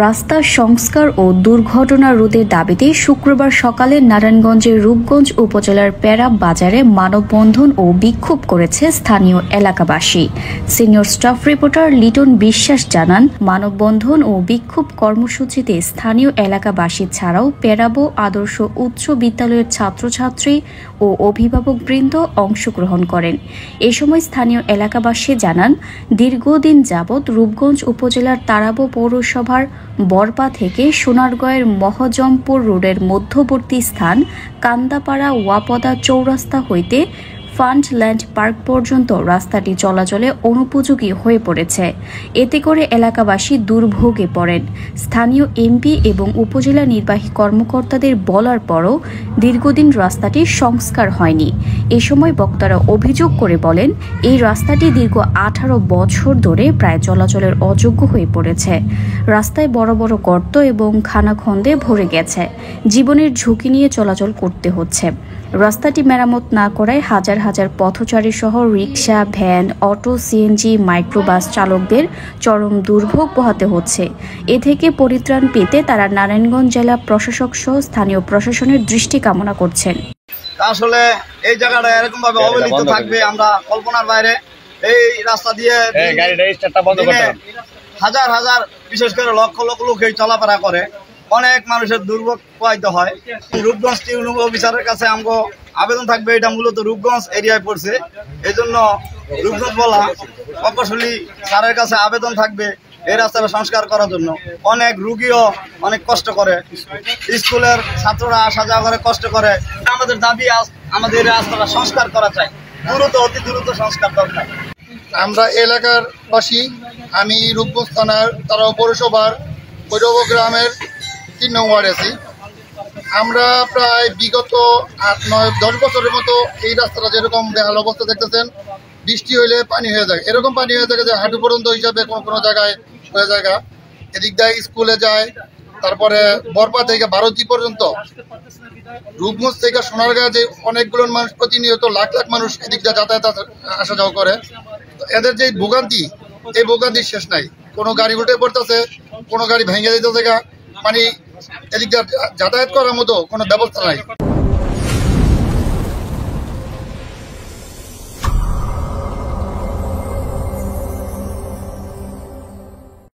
রাস্তা সংস্কার ও দুর্ঘটনা রোধের দাবিতে শুক্রবার সকালে নারায়ণগঞ্জের রূপগঞ্জ উপজেলার প্যারাব বাজারে মানববন্ধন ও বিক্ষোভ করেছে স্থানীয় এলাকাবাসী। সিনিয়র স্টাফ রিপোর্টার লিটন বিশ্বাস জানান, মানববন্ধন ও বিক্ষোভ কর্মসূচিতে স্থানীয় এলাকাবাসী ছাড়াও প্যারাব আদর্শ উচ্চ বিদ্যালয়ের ছাত্রছাত্রী ও অভিভাবকবৃন্দ অংশগ্রহণ করেন। এ সময় স্থানীয় এলাকাবাসী জানান, দীর্ঘদিন যাবৎ রূপগঞ্জ উপজেলার তারাবো পৌরসভার বরপা থেকে সোনারগাঁয়ের মহজমপুর রোডের মধ্যবর্তী স্থান কান্দাপাড়া ওয়াপদা চৌরাস্তা হইতে ফান্ডল্যান্ড পার্ক পর্যন্ত রাস্তাটি চলাচলে অনুপযোগী হয়ে পড়েছে। এতে করে এলাকাবাসী দুর্ভোগে পড়েন। স্থানীয় এমপি এবং উপজেলা নির্বাহী কর্মকর্তাদের বলার পরও দীর্ঘদিন রাস্তাটির সংস্কার হয়নি। এ সময় বক্তারা অভিযোগ করে বলেন, এই রাস্তাটি দীর্ঘ 18 বছর ধরে প্রায় চলাচলের অযোগ্য হয়ে পড়েছে। রাস্তায় বড় বড় গর্ত এবং খানাখন্দে ভরে গেছে। জীবনের ঝুঁকি নিয়ে চলাচল করতে হচ্ছে। রাস্তাটি মেরামত না করায় হাজার হাজার পথচারী সহ rickshaw, van, auto, CNG, microbus চালকদের চরম দুর্ভোগ পোহাতে হচ্ছে। এ থেকে পরিত্রাণ পেতে তারা নারায়ণগঞ্জ জেলা প্রশাসক সহ স্থানীয় প্রশাসনের দৃষ্টি কামনা করছেন। আসলে এই জায়গাটা এরকম ভাবে অবহেলিত থাকবে আমরা কল্পনার বাইরে। এই রাস্তা দিয়ে হাজার হাজার বিশেষ করে লক্ষ লক্ষ লোক এই চলাফেরা করে, অনেক মানুষের দুর্ভোগ পোহাইতে হয়। রূপগঞ্জ টিউনিং অফিসারের কাছে আমগো আবেদন থাকবে, এটা মূলত রূপগঞ্জ এরিয়ায় পড়ছে, এই জন্য রূপগঞ্জ বলা প্রকৌশলী স্যারের কাছে আবেদন থাকবে এই রাস্তাটা সংস্কার করার জন্য। অনেক রুগীও অনেক কষ্ট করে, স্কুলের ছাত্ররা আসা যাওয়া করে কষ্ট করে। আমাদের দাবি আমাদের এই রাস্তাটা সংস্কার করা চাই, দ্রুত অতি দ্রুত সংস্কার দরকার। আমরা এলাকার বাসী, আমি রূপগঞ্জ থানার তারাও পৌরসভার কৈরব গ্রামের 3 নং ওয়ার্ডে আছি। আমরা প্রায় বিগত 8, 9, 10 বছরের মতো এই রাস্তাটা যেরকম বেহাল অবস্থা দেখতেছেন, বৃষ্টি হইলে পানি হয়ে যায়, এরকম পানি হয়ে থাকে যে হাঁটু পর্যন্ত হিসাবে কোনো জায়গায় হয়ে যায়। এদিক দিয়ে স্কুলে যায়, তারপরে বরপা থেকে ভারতী পর্যন্ত, রূপগঞ্জ থেকে সোনারগাঁ যে অনেকগুলো মানুষ প্রতিনিয়ত লাখ লাখ মানুষ এদিক দিয়ে যাতায়াত আসা যাওয়া করে। এদের যে ভোগান্তি, এই ভোগান্তির শেষ নাই। কোনো গাড়ি উল্টে পড়তেছে, কোনো গাড়ি ভেঙে যেতেছে, মানে এদিক দিয়ে যাতায়াত করার মতো কোনো ব্যবস্থা নাই।